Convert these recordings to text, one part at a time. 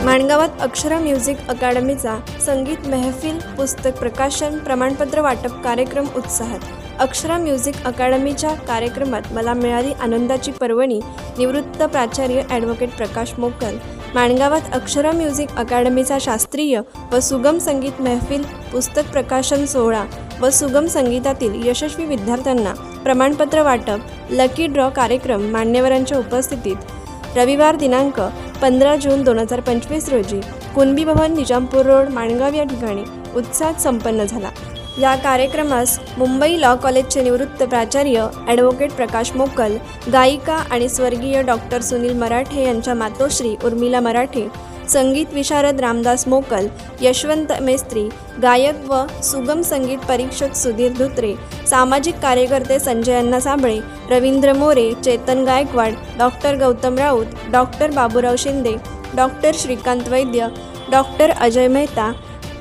माणगावात Akshara music अकादमीचा संगीत महफिल, पुस्तक प्रकाशन, प्रमाणपत्र वाटप कार्यक्रम उत्साहात. अक्षरा म्युझिक अकादमीच्या कार्यक्रमात मला मिळाली आनंदाची पर्वणी. निवृत्त प्राचार्य ॲडव्होकेट प्रकाश मोकल. माणगावात अक्षरा म्युझिक अकादमीचा शास्त्रीय व सुगम संगीत महफिल, पुस्तक प्रकाशन सोहळा व सुगम संगीतातील यशस्वी विद्यार्थ्यांना प्रमाणपत्र वाटप, लकी ड्रॉ कार्यक्रम मान्यवरांच्या उपस्थितीत रविवार दिनांक 15 जून 2025 रोजी कुणबी भवन, निजामपूर रोड, माणगाव या ठिकाणी उत्साहात संपन्न झाला. या कार्यक्रमास मुंबई लॉ कॉलेजचे निवृत्त प्राचार्य ॲडव्होकेट प्रकाश मोकल, गायिका आणि स्वर्गीय डॉक्टर सुनील मराठे यांच्या मातोश्री उर्मिला मराठे, संगीत विशारद रामदास मोकल, यशवंत मेस्त्री, गायक व सुगम संगीत परीक्षक सुधीर धुत्रे, सामाजिक कार्यकर्ते Sanjay Anna Sable, Ravindra More, Chetan Gaikwad, doctor Gautam Raut, doctor Baburao Shinde, doctor Shrikant Vaidya, doctor Ajay Mehta,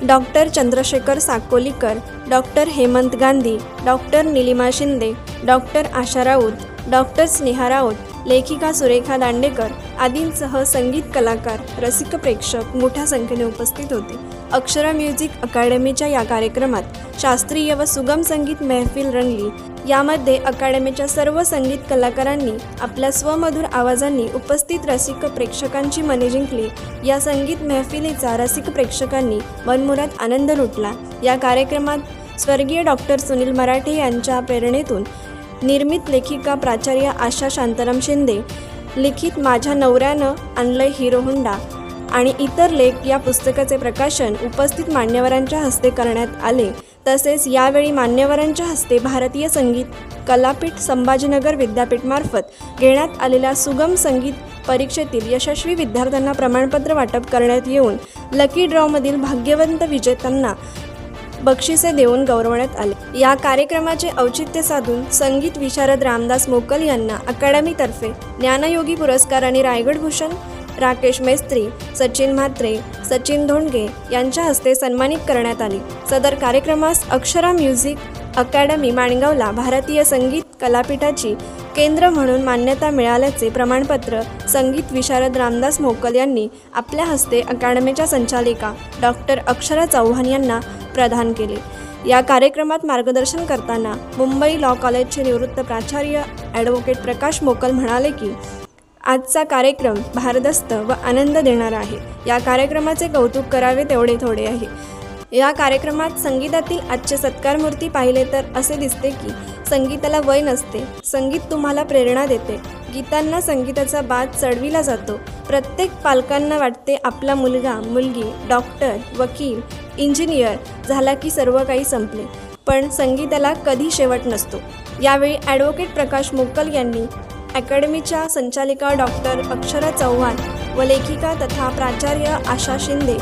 doctor Chandrashekhar Sakolikar, doctor Hemant Gandhi, doctor Nilima Shinde, doctor Asha Raut, doctor Sneha Raut, लेखिका सुरेखा दांडेकर आदींसह संगीत कलाकार, रसिक प्रेक्षक मोठ्या संख्येने उपस्थित होते. अक्षरा म्युझिक अकादमीच्या या कार्यक्रमात शास्त्रीय व सुगम संगीत महफिल रंगली. यामध्ये अकादमीच्या सर्व संगीत कलाकारांनी आपल्या स्वमधुर आवाजांनी उपस्थित रसिक प्रेक्षकांची मने जिंकली. या संगीत महफिलीचा रसिक प्रेक्षकांनी मनमुराद आनंद लुटला. या कार्यक्रमात स्वर्गीय डॉक्टर सुनील मराठे यांच्या प्रेरणेतून निर्मित लेखिका प्राचार्य आशा शांताराम शिंदे लिखित माझ्या नवऱ्यानं आणलंय हिरो होंडा आणि इतर लेख या पुस्तकाचे प्रकाशन उपस्थित मान्यवरांच्या हस्ते करण्यात आले. तसेच यावेळी मान्यवरांच्या हस्ते भारतीय संगीत कलापीठ संभाजीनगर विद्यापीठमार्फत घेण्यात आलेल्या सुगम संगीत परीक्षेतील यशस्वी विद्यार्थ्यांना प्रमाणपत्र वाटप करण्यात येऊन लकी ड्रॉमधील भाग्यवंत विजेत्यांना बक्षिसे देऊन गौरवण्यात आले. या कार्यक्रमाचे औचित्य साधून संगीत विशारद रामदास मोकल यांना अकादमीतर्फे ज्ञानयोगी पुरस्कार आणि रायगड भूषण राकेश मेस्त्री, सचिन म्हात्रे, सचिन धोंडगे यांच्या हस्ते सन्मानित करण्यात आले. सदर कार्यक्रमास अक्षरा म्युझिक अकादमी माणगावला भारतीय संगीत कलापीठाची केंद्र म्हणून मान्यता मिळाल्याचे प्रमाणपत्र संगीत विशारद रामदास मोकल यांनी आपल्या हस्ते अकादमीच्या संचालिका डॉक्टर अक्षरा चव्हाण यांना प्रदान केले. या कार्यक्रमात मार्गदर्शन करताना मुंबई लॉ कॉलेजचे निवृत्त प्राचार्य ॲडव्होकेट प्रकाश मोकल म्हणाले की आजचा कार्यक्रम भारदस्त व आनंद देणारा आहे. या कार्यक्रमाचे कौतुक करावे तेवढे थोडे आहे. या कार्यक्रमात संगीतातील आजचे सत्कारमूर्ती पाहिले तर असे दिसते की संगीताला वय नसते. संगीत तुम्हाला प्रेरणा देते. गीतांना संगीताचा बाद चढविला जातो. प्रत्येक पालकांना वाटते आपला मुलगा मुलगी डॉक्टर, वकील, इंजिनियर झाला की सर्व काही संपले. पण संगीताला कधी शेवट नसतो. यावेळी ॲडव्होकेट प्रकाश मोकल यांनी अकादमीच्या संचालिका डॉक्टर अक्षरा चव्हाण व लेखिका तथा प्राचार्य आशा शिंदे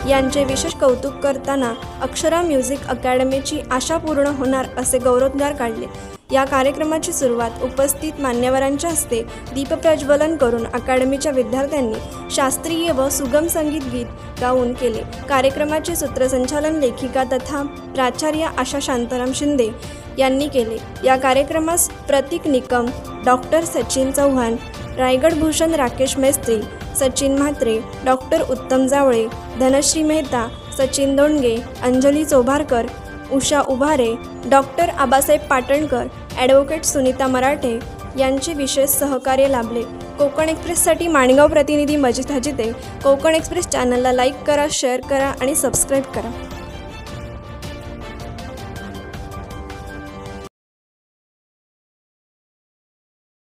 यांचे विशेष कौतुक करताना अक्षरा म्युझिक अकादमीची आशा पूर्ण होणार असे गौरवोद्गार काढले. या कार्यक्रमाची सुरुवात उपस्थित मान्यवरांच्या हस्ते दीपप्रज्वलन करून अकादमीच्या विद्यार्थ्यांनी शास्त्रीय व सुगम संगीत गीत गाऊन केले. कार्यक्रमाचे सूत्रसंचालन लेखिका तथा प्राचार्य आशा शांताराम शिंदे यांनी केले. या कार्यक्रमास प्रतीक निकम, डॉक्टर सचिन चव्हाण, रायगड भूषण राकेश मेस्त्री, सचिन म्हात्रे, डॉक्टर उत्तम जावळे, धनश्री मेहता, सचिन धोंडगे, अंजली चोभारकर, उषा उभारे, डॉक्टर आबासाहेब पाटणकर, ॲडव्होकेट सुनीता मराठे यांचे विशेष सहकार्य लाभले. कोकण एक्सप्रेससाठी माणगाव प्रतिनिधी मजिद हजिते. कोकण एक्सप्रेस चॅनलला लाईक करा, शेअर करा आणि सबस्क्राईब करा.